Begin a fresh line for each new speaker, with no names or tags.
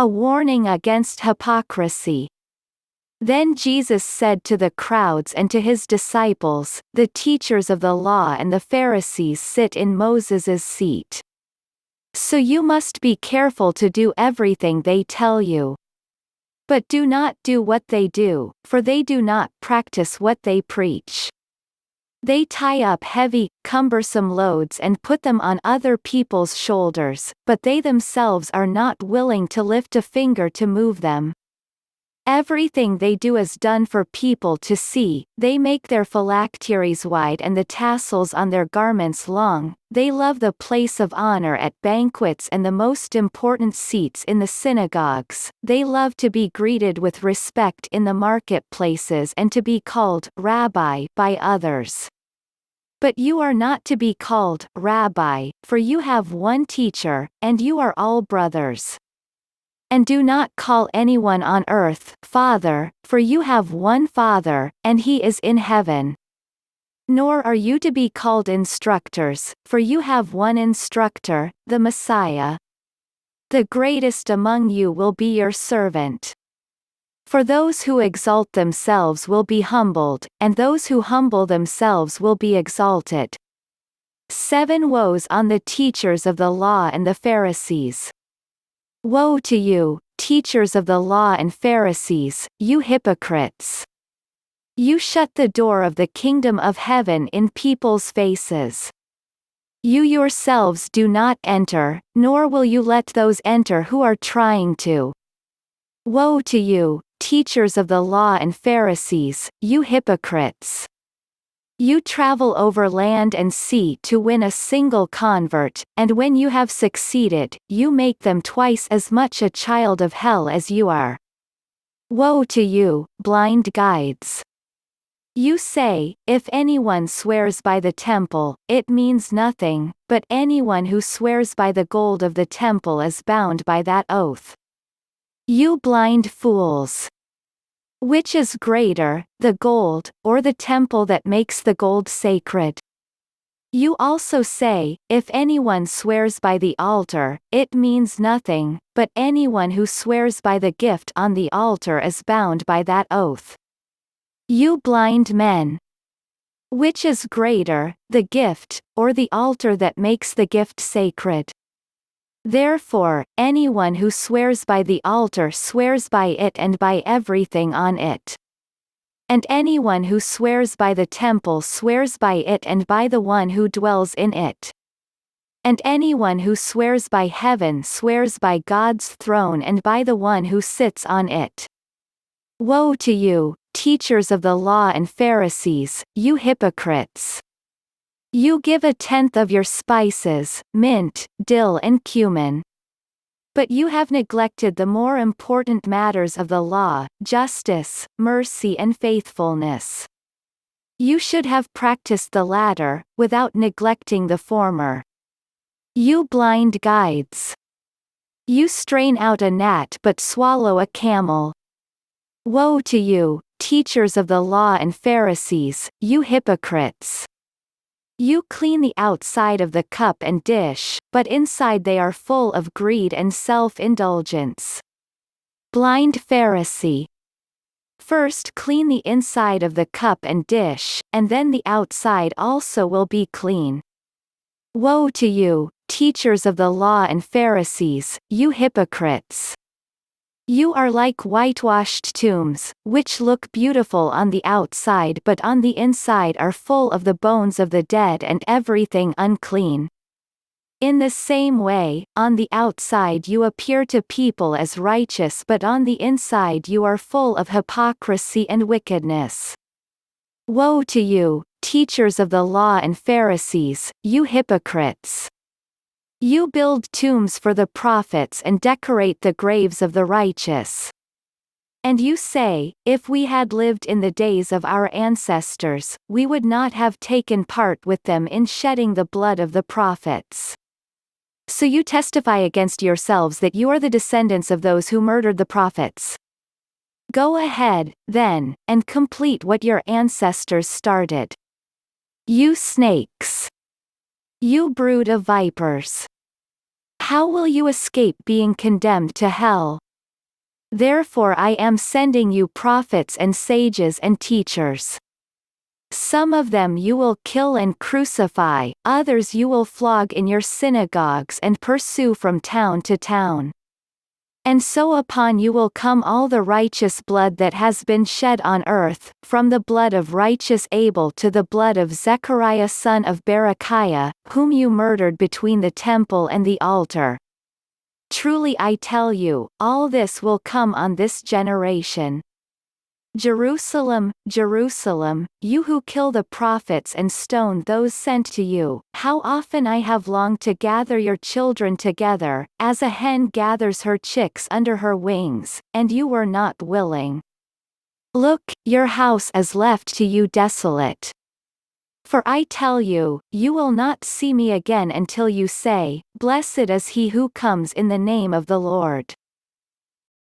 A warning against hypocrisy. Then Jesus said to the crowds and to his disciples, "The teachers of the law and the Pharisees sit in Moses' seat. So you must be careful to do everything they tell you. But do not do what they do, for they do not practice what they preach. They tie up heavy, cumbersome loads and put them on other people's shoulders, but they themselves are not willing to lift a finger to move them. Everything they do is done for people to see. They make their phylacteries wide and the tassels on their garments long. They love the place of honor at banquets and the most important seats in the synagogues. They love to be greeted with respect in the marketplaces and to be called Rabbi by others. But you are not to be called Rabbi, for you have one teacher, and you are all brothers. And do not call anyone on earth Father, for you have one Father, and he is in heaven. Nor are you to be called instructors, for you have one instructor, the Messiah. The greatest among you will be your servant. For those who exalt themselves will be humbled, and those who humble themselves will be exalted." 7 Woes on the teachers of the law and the Pharisees. Woe to you, teachers of the law and Pharisees, you hypocrites! You shut the door of the kingdom of heaven in people's faces. You yourselves do not enter, nor will you let those enter who are trying to. Woe to you, teachers of the law and Pharisees, you hypocrites! You travel over land and sea to win a single convert, and when you have succeeded, you make them twice as much a child of hell as you are. Woe to you, blind guides! You say, if anyone swears by the temple, it means nothing, but anyone who swears by the gold of the temple is bound by that oath. You blind fools! Which is greater, the gold, or the temple that makes the gold sacred? You also say, if anyone swears by the altar, it means nothing, but anyone who swears by the gift on the altar is bound by that oath. You blind men! Which is greater, the gift, or the altar that makes the gift sacred? Therefore, anyone who swears by the altar swears by it and by everything on it. And anyone who swears by the temple swears by it and by the one who dwells in it. And anyone who swears by heaven swears by God's throne and by the one who sits on it. Woe to you, teachers of the law and Pharisees, you hypocrites! You give 1/10 of your spices, mint, dill and cumin. But you have neglected the more important matters of the law, justice, mercy and faithfulness. You should have practiced the latter, without neglecting the former. You blind guides! You strain out a gnat but swallow a camel. Woe to you, teachers of the law and Pharisees, you hypocrites! You clean the outside of the cup and dish, but inside they are full of greed and self-indulgence. Blind Pharisee! First clean the inside of the cup and dish, and then the outside also will be clean. Woe to you, teachers of the law and Pharisees, you hypocrites! You are like whitewashed tombs, which look beautiful on the outside but on the inside are full of the bones of the dead and everything unclean. In the same way, on the outside you appear to people as righteous but on the inside you are full of hypocrisy and wickedness. Woe to you, teachers of the law and Pharisees, you hypocrites! You build tombs for the prophets and decorate the graves of the righteous. And you say, if we had lived in the days of our ancestors, we would not have taken part with them in shedding the blood of the prophets. So you testify against yourselves that you are the descendants of those who murdered the prophets. Go ahead, then, and complete what your ancestors started. You snakes! You brood of vipers! How will you escape being condemned to hell? Therefore I am sending you prophets and sages and teachers. Some of them you will kill and crucify, others you will flog in your synagogues and pursue from town to town. And so upon you will come all the righteous blood that has been shed on earth, from the blood of righteous Abel to the blood of Zechariah son of Berechiah, whom you murdered between the temple and the altar. Truly I tell you, all this will come on this generation. Jerusalem, Jerusalem, you who kill the prophets and stone those sent to you, how often I have longed to gather your children together, as a hen gathers her chicks under her wings, and you were not willing. Look, your house is left to you desolate. For I tell you, you will not see me again until you say, Blessed is he who comes in the name of the Lord.